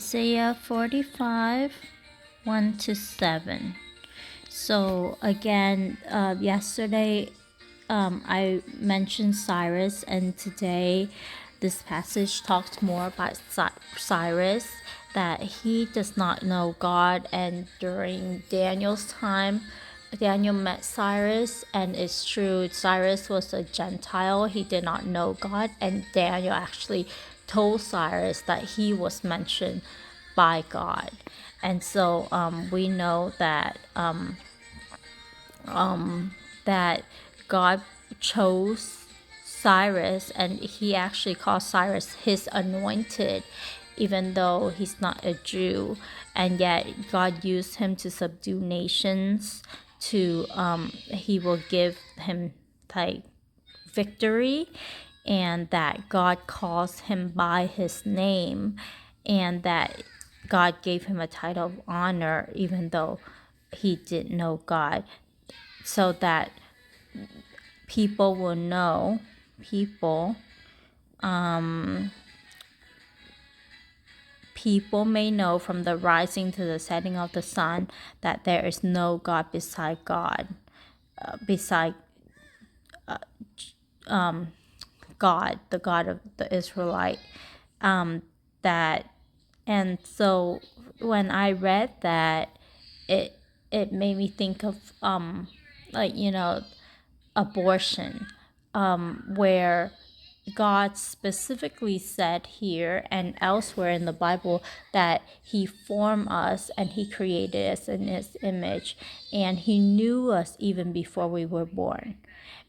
Isaiah 45 1 to 7. So, again, yesterday I mentioned Cyrus, and today this passage talks more about Cyrus, that he does not know God, and during Daniel's time, Daniel met Cyrus, and it's true, Cyrus was a Gentile. He did not know God, and Daniel actually told Cyrus that he was mentioned by God. And so we know that that God chose Cyrus, and he actually called Cyrus his anointed, even though he's not a Jew. And yet God used him to subdue nations. To he will give him like victory, and that God calls him by his name, and that God gave him a title of honor even though he didn't know God, so that people will know, people may know from the rising to the setting of the sun that there is no God beside God, beside God, the God of the Israelite. That And so when I read that, it made me think of like abortion, where God specifically said here and elsewhere in the Bible that he formed us and he created us in his image, and he knew us even before we were born.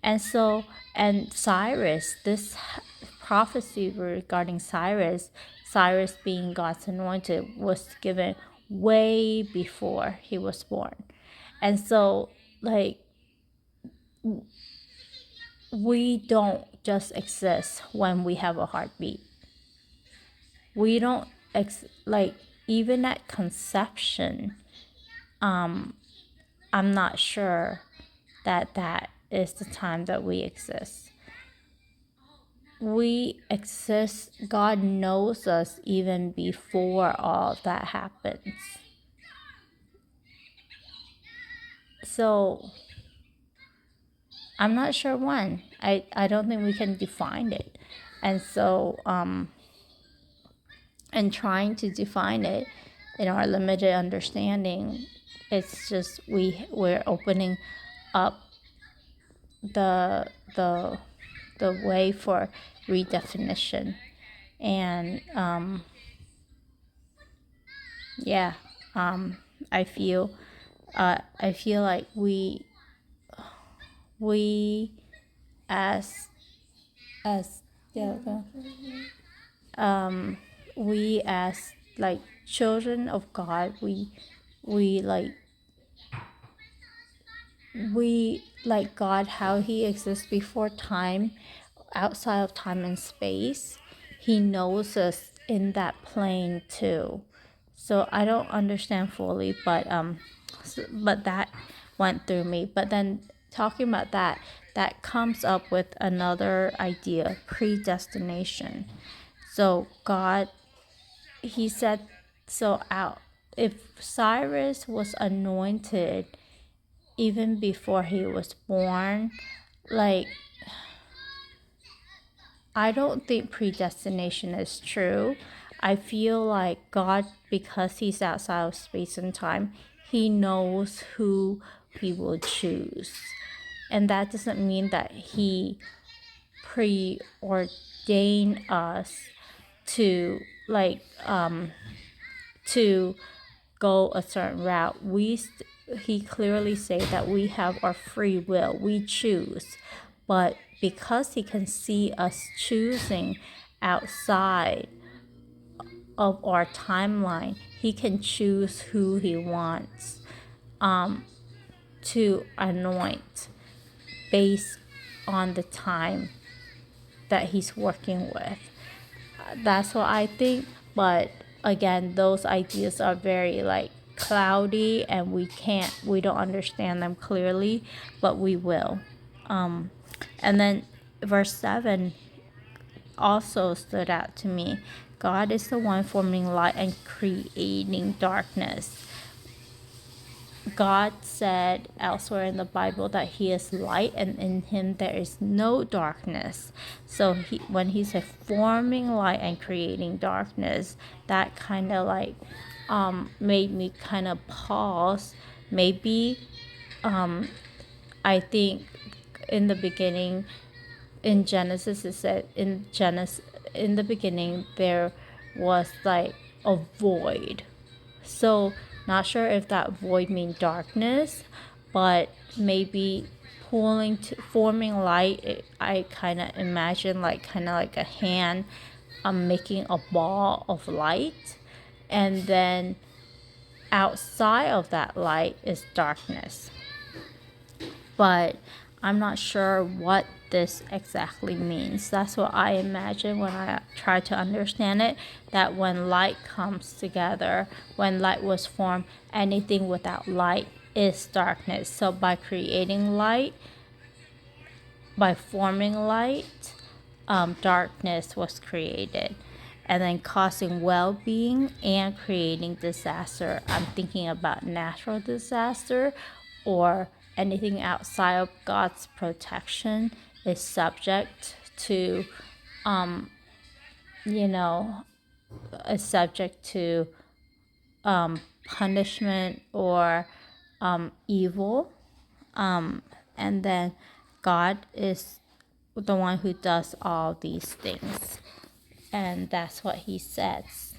And so, and Cyrus, this prophecy regarding Cyrus being God's anointed, was given way before he was born. And so, like, we don't just exist when we have a heartbeat. We don't like, even at conception, I'm not sure that that is the time that we exist. We exist, God knows us even before all of that happens. So I'm not sure when. I don't think we can define it. And so and trying to define it in our limited understanding, it's just we're opening up the way for redefinition. And yeah, I feel like we as yeah, we as like children of God, we like God, how he exists before time, outside of time and space. He knows us in that plane too. So I don't understand fully, but but that went through me. But then talking about that, that comes up with another idea, predestination. So God, he said, so out, if Cyrus was anointed even before he was born, like, I don't think predestination is true. I feel like God, because he's outside of space and time, he knows who he will choose. And that doesn't mean that he preordained us to to go a certain route. He clearly say that we have our free will. We choose. But because he can see us choosing outside of our timeline, he can choose who he wants to anoint based on the time that he's working with. That's what I think. But again, those ideas are very like cloudy, and we don't understand them clearly, but we will. And then verse 7 also stood out to me. God is the one forming light and creating darkness. God said elsewhere in the Bible that he is light and in him there is no darkness. So when he said forming light and creating darkness, that kind of like made me kind of pause. Maybe I think in the beginning, in Genesis, it said in the beginning there was like a void. So not sure if that void means darkness, but maybe forming light. I kind of imagine like kind of like a hand making a ball of light, and then outside of that light is darkness. But I'm not sure what this exactly means. That's what I imagine when I try to understand it, that when light comes together, when light was formed, anything without light is darkness. So by creating light, by forming light, darkness was created. And then causing well-being and creating disaster. I'm thinking about natural disaster or anything outside of God's protection is subject to, is subject to punishment or evil. And then God is the one who does all these things. And that's what he says.